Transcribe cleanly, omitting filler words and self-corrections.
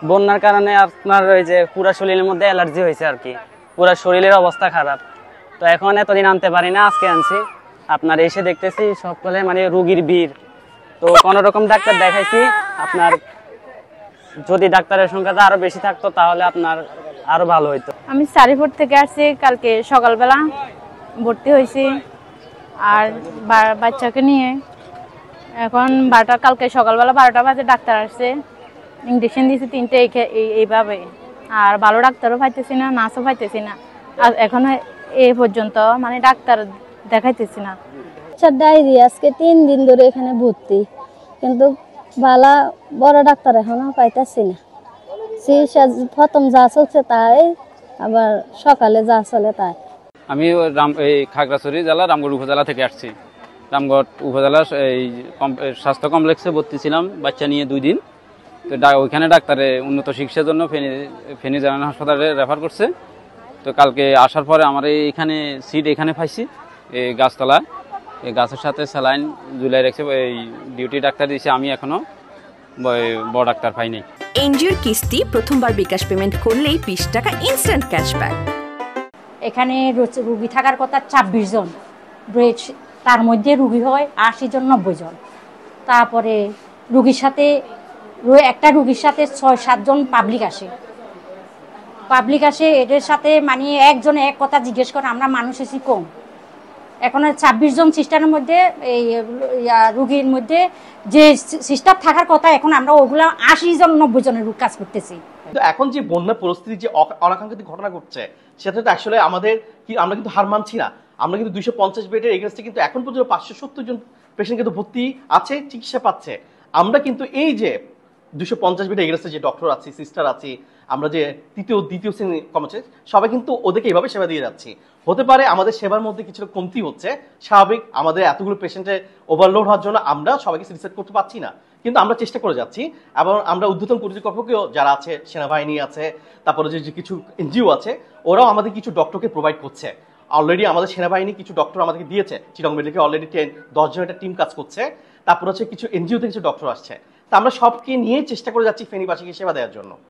বন্যার কারণে আপনার ওই যে পুরা শরীরের মধ্যে অ্যালার্জি হয়েছে আর কি, পুরা শরীরের অবস্থা খারাপ। তো এখন এতদিন আনতে পারি না, আজকে আনছি। আপনার এসে দেখতেছি সকলে মানে রুগীর ভিড়। তো কোন রকম ডাক্তার দেখাইছি। আপনার যদি ডাক্তারের সংখ্যাটা আরো বেশি থাকতো তাহলে আপনার আরো ভালো হইতো। আমি সারিপুর থেকে আসছি, কালকে সকালবেলা ভর্তি হয়েছি আর বাচ্চাকে নিয়ে। এখন কালকে সকালবেলা 12টা বাজে ডাক্তার আসছে, ইঞ্জেকশন দিয়েছে 3টে এইভাবে। আর ভালো ডাক্তারও পাইতেছি না, নার্সও পাইতেছি না। আর এখন এই পর্যন্ত মানে ডাক্তার দেখাইতেছি না। ডায়রিয়া আজকে 3 দিন ধরে এখানে ভর্তি, কিন্তু ভালো বড় ডাক্তার এখনো পাইতেছি না। চিকিৎসা প্রথম যা চলছে তাই, আবার সকালে যা চলে তাই। আমি খাগড়াছড়ি জেলা রামগড় উপজেলা থেকে আসছি। রামগড় উপজেলার এই স্বাস্থ্য কমপ্লেক্সে ভর্তি ছিলাম বাচ্চা নিয়ে 2 দিন। তো ওইখানে ডাক্তারে উন্নত চিকিৎসার জন্য ফেনী জেনারেল হাসপাতালে রেফার করছে। তো কালকে আসার পরে আমার এইখানে সিট এখানে পাইছি, এই গাছতলা, এই গাছের সাথে স্যালাইন ঝুলাই রেখেছে, এই ডিউটি ডাক্তার দিয়েছে। আমি এখনো বড় ডাক্তার পাইনি। এনজিওর কিস্তি প্রথমবার বিকাশ পেমেন্ট করলেই 20 টাকা ইনস্ট্যান্ট ক্যাশব্যাক। এখানে রুগী থাকার কথা 26 জন, তার মধ্যে রুগী হয় 80 জন 90 জন। তারপরে একটা রুগীর সাথে 6-7 জন পাবলিক আসে। এদের সাথে মানে একজনে এক কথা জিজ্ঞেস করে, আমরা মানুষ এসি কম। এখন 26 জন সিস্টারের মধ্যে এই রুগীর মধ্যে যে সিস্টার থাকার কথা, এখন আমরা ওগুলা 80 জন 90 জনের রোগ কাজ করতেছি। এখন যে বন্যা পরিস্থিতি, যে অনাকাঙ্ক্ষিত ঘটনা ঘটছে, সেটা তো আসলে আমরা কিন্তু হার মানছি না। আমরা কিন্তু 250 বেডের এগেইনস্টে কিন্তু এখন পর্যন্ত 570 জন পেশেন্ট কিন্তু ভর্তি আছে, চিকিৎসা পাচ্ছে। আমরা কিন্তু এই যে 250 বেডের এগেইনস্টে যে ডক্টর আছি, সিস্টার আছি, আমরা যে দ্বিতীয় শ্রেণী কর্মচারী, সবাই কিন্তু ওদেরকে এইভাবে সেবা দিয়ে যাচ্ছি। হতে পারে আমাদের সেবার মধ্যে কিছুটা কমতি হচ্ছে, স্বাভাবিক। আমাদের এতগুলো পেশেন্টের ওভারলোড হওয়ার জন্য আমরা সবাইকে রিসার্চ করতে পারছি না, কিন্তু আমরা চেষ্টা করে যাচ্ছি। এবং আমরা ঊর্ধ্বতন কর্তৃপক্ষকেও যারা আছে, সেনাবাহিনী আছে, তারপরে যে কিছু এনজিও আছে, ওরাও আমাদের কিছু ডক্টরকে প্রোভাইড করছে। অলরেডি আমাদের সেনাবাহিনী কিছু ডক্টর আমাদেরকে দিয়েছে, চিটাগং মেডিকেলে অলরেডি 10 জনের একটা টিম কাজ করছে। তারপর হচ্ছে কিছু এনজিওতে কিছু ডক্টর আসছে। তা আমরা সবকে নিয়ে চেষ্টা করে যাচ্ছি ফেনীবাসীকে সেবা দেওয়ার জন্য।